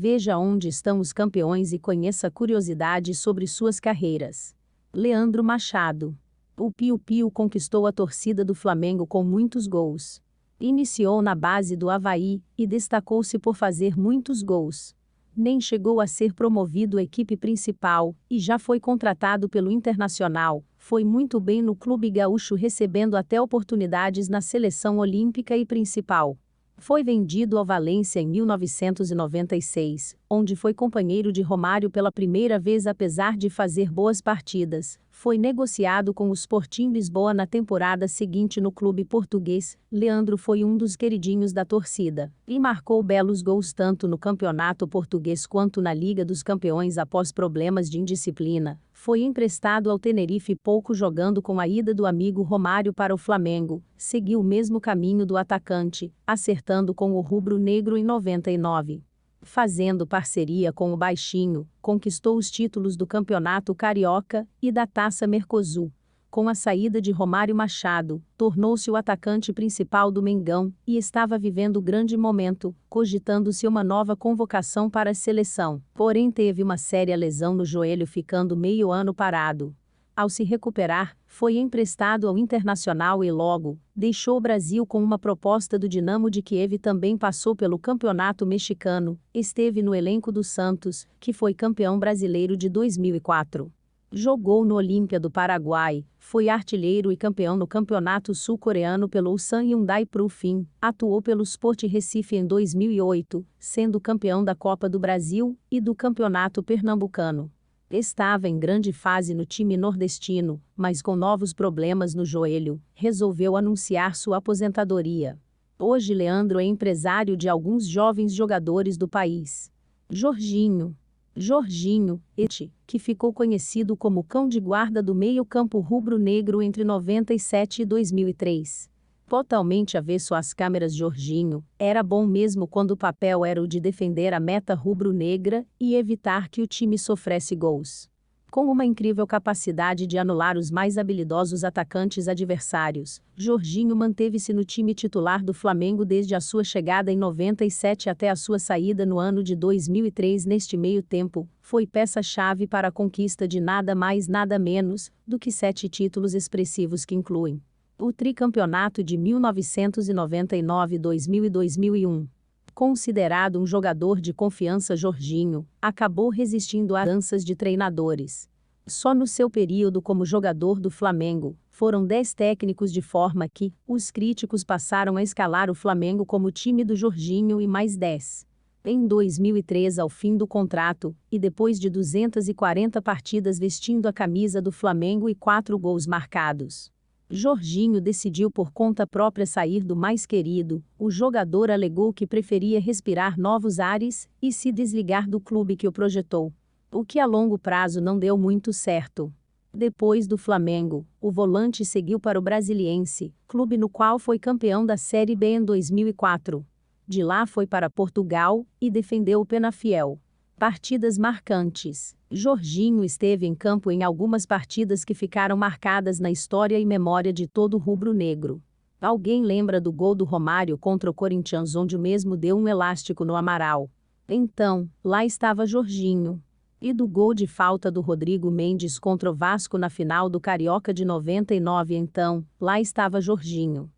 Veja onde estão os campeões e conheça curiosidades sobre suas carreiras. Leandro Machado. O Piu-Piu conquistou a torcida do Flamengo com muitos gols. Iniciou na base do Avaí e destacou-se por fazer muitos gols. Nem chegou a ser promovido à equipe principal e já foi contratado pelo Internacional. Foi muito bem no clube gaúcho, recebendo até oportunidades na seleção olímpica e principal. Foi vendido ao Valência em 1996, onde foi companheiro de Romário pela primeira vez apesar de fazer boas partidas. Foi negociado com o Sporting Lisboa na temporada seguinte no clube português. Leandro foi um dos queridinhos da torcida e marcou belos gols tanto no campeonato português quanto na Liga dos Campeões após problemas de indisciplina. Foi emprestado ao Tenerife pouco jogando com a ida do amigo Romário para o Flamengo. Seguiu o mesmo caminho do atacante, acertando com o rubro-negro em 99. Fazendo parceria com o Baixinho, conquistou os títulos do Campeonato Carioca e da Taça Mercosul. Com a saída de Romário Machado, tornou-se o atacante principal do Mengão e estava vivendo grande momento, cogitando-se uma nova convocação para a seleção. Porém teve uma séria lesão no joelho, ficando meio ano parado. Ao se recuperar, foi emprestado ao Internacional e logo deixou o Brasil com uma proposta do Dinamo de Kiev. Também passou pelo Campeonato Mexicano, esteve no elenco do Santos, que foi campeão brasileiro de 2004. Jogou no Olímpia do Paraguai, foi artilheiro e campeão no Campeonato Sul-Coreano pelo Ulsan Hyundai Pro Fim, atuou pelo Sport Recife em 2008, sendo campeão da Copa do Brasil e do Campeonato Pernambucano. Estava em grande fase no time nordestino, mas com novos problemas no joelho, resolveu anunciar sua aposentadoria. Hoje Leandro é empresário de alguns jovens jogadores do país. Jorginho, que ficou conhecido como cão de guarda do meio-campo rubro-negro entre 97 e 2003. Totalmente avesso às câmeras, Jorginho era bom mesmo quando o papel era o de defender a meta rubro-negra e evitar que o time sofresse gols. Com uma incrível capacidade de anular os mais habilidosos atacantes adversários, Jorginho manteve-se no time titular do Flamengo desde a sua chegada em 97 até a sua saída no ano de 2003. Neste meio tempo, foi peça-chave para a conquista de nada mais nada menos do que 7 títulos expressivos que incluem o tricampeonato de 1999, 2000 e 2001. Considerado um jogador de confiança, Jorginho acabou resistindo a danças de treinadores. Só no seu período como jogador do Flamengo, foram 10 técnicos, de forma que os críticos passaram a escalar o Flamengo como time do Jorginho e mais 10. Em 2003, ao fim do contrato, e depois de 240 partidas vestindo a camisa do Flamengo e 4 gols marcados, Jorginho decidiu por conta própria sair do mais querido. O jogador alegou que preferia respirar novos ares e se desligar do clube que o projetou, o que a longo prazo não deu muito certo. Depois do Flamengo, o volante seguiu para o Brasiliense, clube no qual foi campeão da Série B em 2004. De lá foi para Portugal e defendeu o Penafiel. Partidas marcantes. Jorginho esteve em campo em algumas partidas que ficaram marcadas na história e memória de todo rubro-negro. Alguém lembra do gol do Romário contra o Corinthians, onde o mesmo deu um elástico no Amaral? Então, lá estava Jorginho. E do gol de falta do Rodrigo Mendes contra o Vasco na final do Carioca de 99? Então, lá estava Jorginho.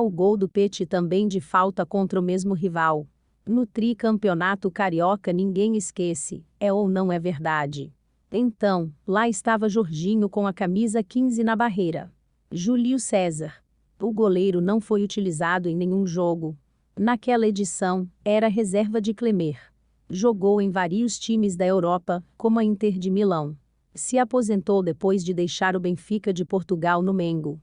O gol do Pet também de falta contra o mesmo rival. No tricampeonato carioca ninguém esquece, é ou não é verdade? Então, lá estava Jorginho com a camisa 15 na barreira. Júlio César. O goleiro não foi utilizado em nenhum jogo. Naquela edição, era reserva de Clemer. Jogou em vários times da Europa, como a Inter de Milão. Se aposentou depois de deixar o Benfica de Portugal no Mengo.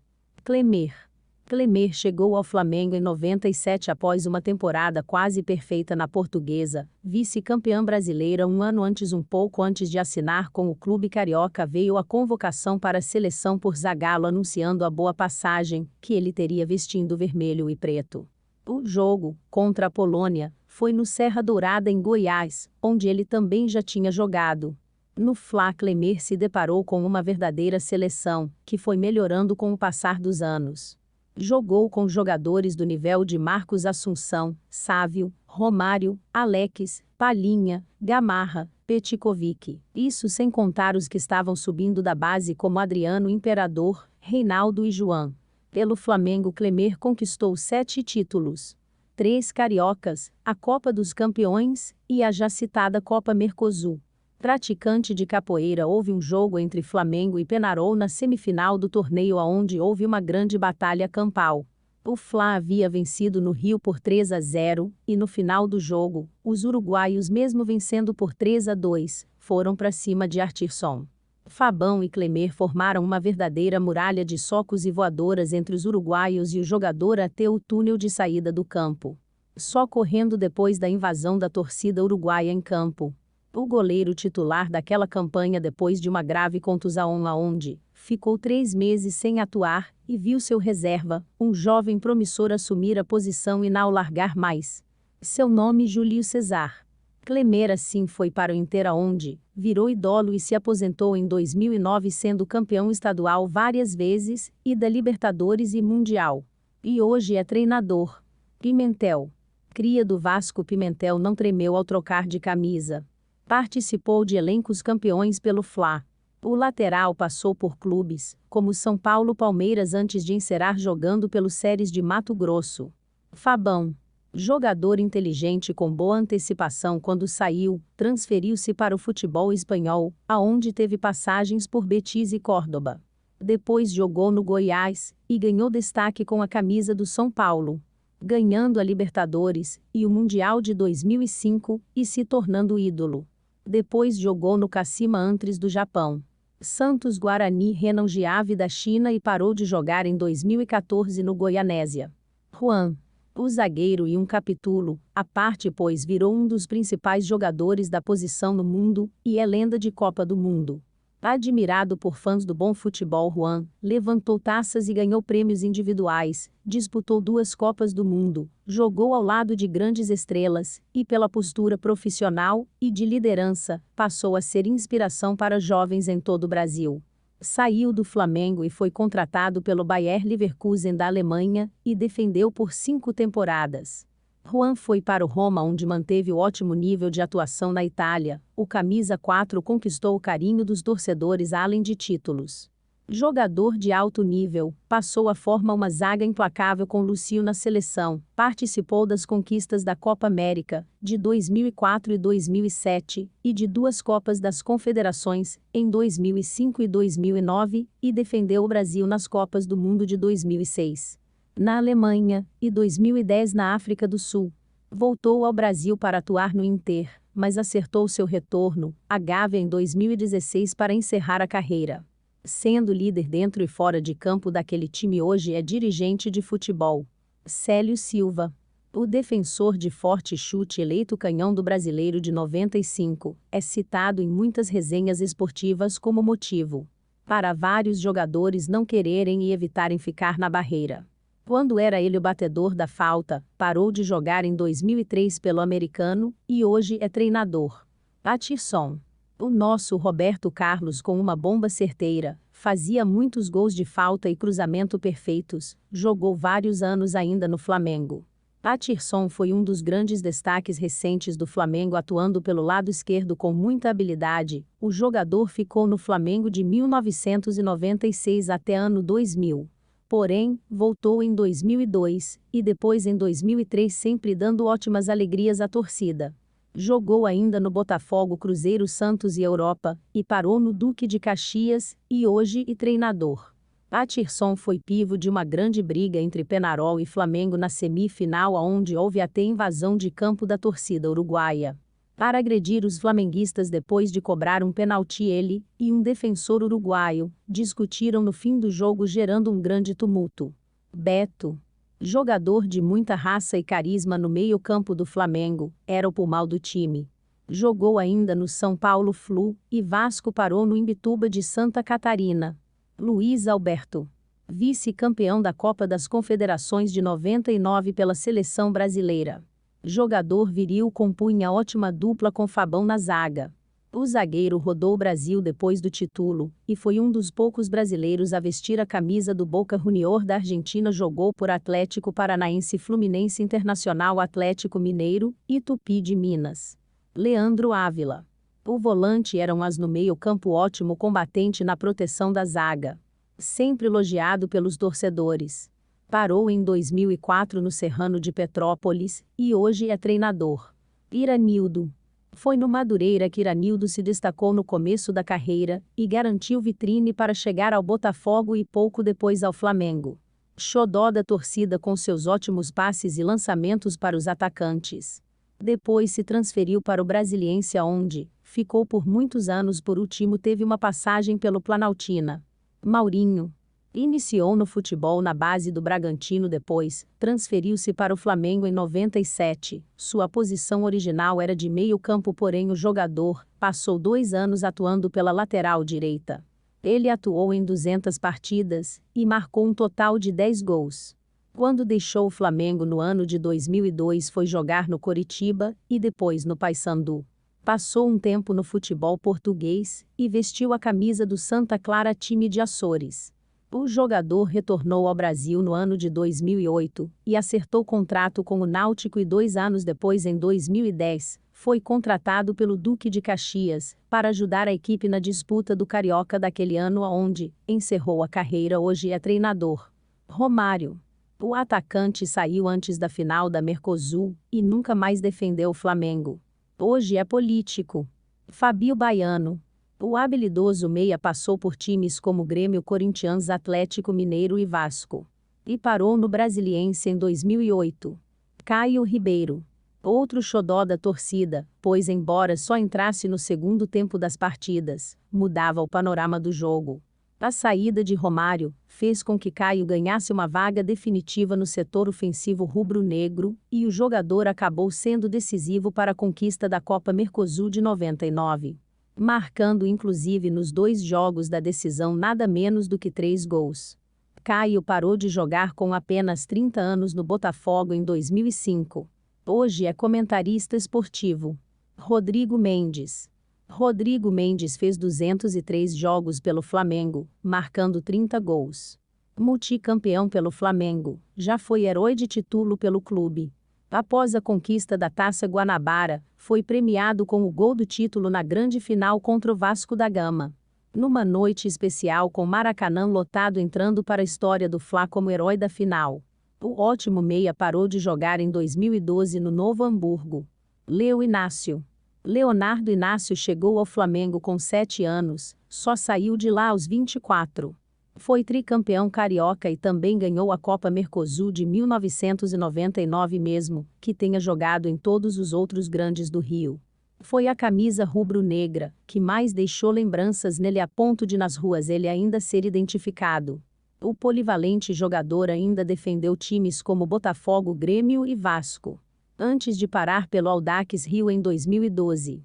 Clemer chegou ao Flamengo em 97 após uma temporada quase perfeita na Portuguesa, vice-campeã brasileira um ano antes. Um pouco antes de assinar com o clube carioca, veio a convocação para a seleção por Zagallo, anunciando a boa passagem que ele teria vestindo vermelho e preto. O jogo, contra a Polônia, foi no Serra Dourada em Goiás, onde ele também já tinha jogado. No Fla, Clemer se deparou com uma verdadeira seleção, que foi melhorando com o passar dos anos. Jogou com jogadores do nível de Marcos Assunção, Sávio, Romário, Alex, Palhinha, Gamarra, Petkovic. Isso sem contar os que estavam subindo da base como Adriano Imperador, Reinaldo e João. Pelo Flamengo, Clemer conquistou 7 títulos. 3 cariocas, a Copa dos Campeões e a já citada Copa Mercosul. Praticante de capoeira, houve um jogo entre Flamengo e Peñarol na semifinal do torneio aonde houve uma grande batalha campal. O Fla havia vencido no Rio por 3-0, e no final do jogo, os uruguaios, mesmo vencendo por 3-2, foram para cima de Artirson. Fabão e Clemer formaram uma verdadeira muralha de socos e voadoras entre os uruguaios e o jogador até o túnel de saída do campo. Só correndo depois da invasão da torcida uruguaia em campo. O goleiro titular daquela campanha, depois de uma grave contusão aonde ficou 3 meses sem atuar, e viu seu reserva, um jovem promissor, assumir a posição e não largar mais. Seu nome Júlio César. Clemer assim foi para o Inter, onde virou ídolo e se aposentou em 2009, sendo campeão estadual várias vezes, e da Libertadores e Mundial. E hoje é treinador. Pimentel. Cria do Vasco, Pimentel não tremeu ao trocar de camisa. Participou de elencos campeões pelo Fla. O lateral passou por clubes, como São Paulo, Palmeiras, antes de encerrar jogando pelo Séries de Mato Grosso. Fabão. Jogador inteligente com boa antecipação, quando saiu, transferiu-se para o futebol espanhol, aonde teve passagens por Betis e Córdoba. Depois jogou no Goiás, e ganhou destaque com a camisa do São Paulo, ganhando a Libertadores e o Mundial de 2005, e se tornando ídolo. Depois jogou no Kashima Antlers do Japão, Santos, Guarani, Renan Giave da China, e parou de jogar em 2014 no Goianésia. Juan. O zagueiro e um capítulo à parte, pois virou um dos principais jogadores da posição no mundo, e é lenda de Copa do Mundo. Admirado por fãs do bom futebol, Juan levantou taças e ganhou prêmios individuais, disputou 2 Copas do Mundo, jogou ao lado de grandes estrelas, e pela postura profissional e de liderança, passou a ser inspiração para jovens em todo o Brasil. Saiu do Flamengo e foi contratado pelo Bayer Leverkusen da Alemanha, e defendeu por 5 temporadas. Juan foi para o Roma, onde manteve o ótimo nível de atuação na Itália. O camisa 4 conquistou o carinho dos torcedores além de títulos. Jogador de alto nível, passou a formar uma zaga implacável com Lúcio na seleção, participou das conquistas da Copa América, de 2004 e 2007, e de 2 Copas das Confederações, em 2005 e 2009, e defendeu o Brasil nas Copas do Mundo de 2006. Na Alemanha, e 2010 na África do Sul. Voltou ao Brasil para atuar no Inter, mas acertou seu retorno à Gávea em 2016 para encerrar a carreira. Sendo líder dentro e fora de campo daquele time, hoje é dirigente de futebol. Célio Silva. O defensor de forte chute, eleito canhão do Brasileiro de 95, é citado em muitas resenhas esportivas como motivo para vários jogadores não quererem e evitarem ficar na barreira. Quando era ele o batedor da falta, parou de jogar em 2003 pelo Americano, e hoje é treinador. Artirson. O nosso Roberto Carlos, com uma bomba certeira, fazia muitos gols de falta e cruzamento perfeitos, jogou vários anos ainda no Flamengo. Artirson foi um dos grandes destaques recentes do Flamengo, atuando pelo lado esquerdo com muita habilidade. O jogador ficou no Flamengo de 1996 até ano 2000. Porém, voltou em 2002, e depois em 2003, sempre dando ótimas alegrias à torcida. Jogou ainda no Botafogo, Cruzeiro, Santos e Europa, e parou no Duque de Caxias, e hoje é treinador. Artirson foi pivô de uma grande briga entre Peñarol e Flamengo na semifinal, onde houve até invasão de campo da torcida uruguaia. Para agredir os flamenguistas depois de cobrar um pênalti, ele e um defensor uruguaio discutiram no fim do jogo, gerando um grande tumulto. Beto. Jogador de muita raça e carisma no meio-campo do Flamengo, era o pulmão do time. Jogou ainda no São Paulo Flu e Vasco, parou no Imbituba de Santa Catarina. Luiz Alberto. Vice-campeão da Copa das Confederações de 99 pela seleção brasileira. Jogador viril, compunha ótima dupla com Fabão na zaga. O zagueiro rodou o Brasil depois do título, e foi um dos poucos brasileiros a vestir a camisa do Boca Juniors da Argentina. Jogou por Atlético Paranaense, Fluminense, Internacional, Atlético Mineiro e Tupi de Minas. Leandro Ávila. O volante era um as no meio-campo, ótimo combatente na proteção da zaga. Sempre elogiado pelos torcedores. Parou em 2004 no Serrano de Petrópolis e hoje é treinador. Iranildo. Foi no Madureira que Iranildo se destacou no começo da carreira e garantiu vitrine para chegar ao Botafogo e pouco depois ao Flamengo. Xodó da torcida com seus ótimos passes e lançamentos para os atacantes. Depois se transferiu para o Brasiliense, onde ficou por muitos anos. Por último teve uma passagem pelo Planaltina. Maurinho. Iniciou no futebol na base do Bragantino, depois transferiu-se para o Flamengo em 97. Sua posição original era de meio-campo, porém o jogador passou 2 anos atuando pela lateral direita. Ele atuou em 200 partidas e marcou um total de 10 gols. Quando deixou o Flamengo no ano de 2002, foi jogar no Coritiba e depois no Paysandu. Passou um tempo no futebol português e vestiu a camisa do Santa Clara, time de Açores. O jogador retornou ao Brasil no ano de 2008 e acertou contrato com o Náutico e 2 anos depois, em 2010, foi contratado pelo Duque de Caxias para ajudar a equipe na disputa do Carioca daquele ano, onde encerrou a carreira. Hoje é treinador. Romário. O atacante saiu antes da final da Mercosul e nunca mais defendeu o Flamengo. Hoje é político. Fabio Baiano. O habilidoso meia passou por times como Grêmio, Corinthians, Atlético Mineiro e Vasco. E parou no Brasiliense em 2008. Caio Ribeiro. Outro xodó da torcida, pois embora só entrasse no segundo tempo das partidas, mudava o panorama do jogo. A saída de Romário fez com que Caio ganhasse uma vaga definitiva no setor ofensivo rubro-negro, e o jogador acabou sendo decisivo para a conquista da Copa Mercosul de 99. Marcando inclusive nos 2 jogos da decisão nada menos do que 3 gols. Caio parou de jogar com apenas 30 anos no Botafogo em 2005. Hoje é comentarista esportivo. Rodrigo Mendes. Rodrigo Mendes fez 203 jogos pelo Flamengo, marcando 30 gols. Multicampeão pelo Flamengo, já foi herói de título pelo clube. Após a conquista da Taça Guanabara, foi premiado com o gol do título na grande final contra o Vasco da Gama. Numa noite especial com Maracanã lotado, entrando para a história do Fla como herói da final. O ótimo meia parou de jogar em 2012 no Novo Hamburgo. Leo Inácio. Leonardo Inácio chegou ao Flamengo com 7 anos, só saiu de lá aos 24. Foi tricampeão carioca e também ganhou a Copa Mercosul de 1999, mesmo que tenha jogado em todos os outros grandes do Rio. Foi a camisa rubro-negra que mais deixou lembranças nele, a ponto de nas ruas ele ainda ser identificado. O polivalente jogador ainda defendeu times como Botafogo, Grêmio e Vasco, antes de parar pelo Audax Rio em 2012.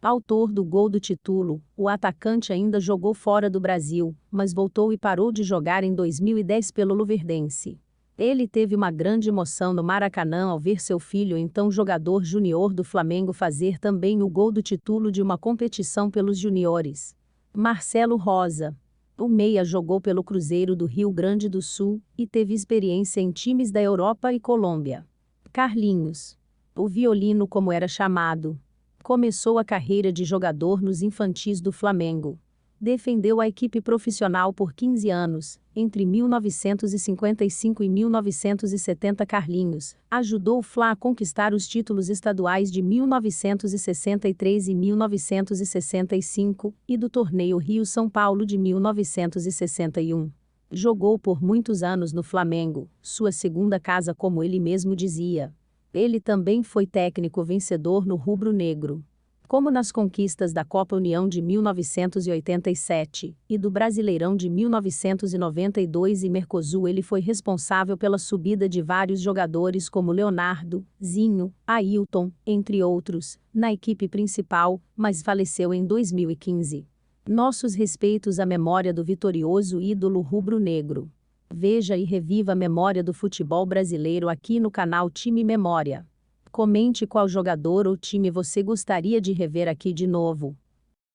Autor do gol do título, o atacante ainda jogou fora do Brasil, mas voltou e parou de jogar em 2010 pelo Luverdense. Ele teve uma grande emoção no Maracanã ao ver seu filho, então jogador júnior do Flamengo, fazer também o gol do título de uma competição pelos juniores. Marcelo Rosa. O meia jogou pelo Cruzeiro do Rio Grande do Sul e teve experiência em times da Europa e Colômbia. Carlinhos. O violino, como era chamado. Começou a carreira de jogador nos infantis do Flamengo. Defendeu a equipe profissional por 15 anos, entre 1955 e 1970. Carlinhos ajudou o Fla a conquistar os títulos estaduais de 1963 e 1965 e do torneio Rio-São Paulo de 1961. Jogou por muitos anos no Flamengo, sua segunda casa, como ele mesmo dizia. Ele também foi técnico vencedor no rubro-negro. Como nas conquistas da Copa União de 1987 e do Brasileirão de 1992 e Mercosul, ele foi responsável pela subida de vários jogadores como Leonardo, Zinho, Ailton, entre outros, na equipe principal, mas faleceu em 2015. Nossos respeitos à memória do vitorioso ídolo rubro-negro. Veja e reviva a memória do futebol brasileiro aqui no canal Time Memória. Comente qual jogador ou time você gostaria de rever aqui de novo.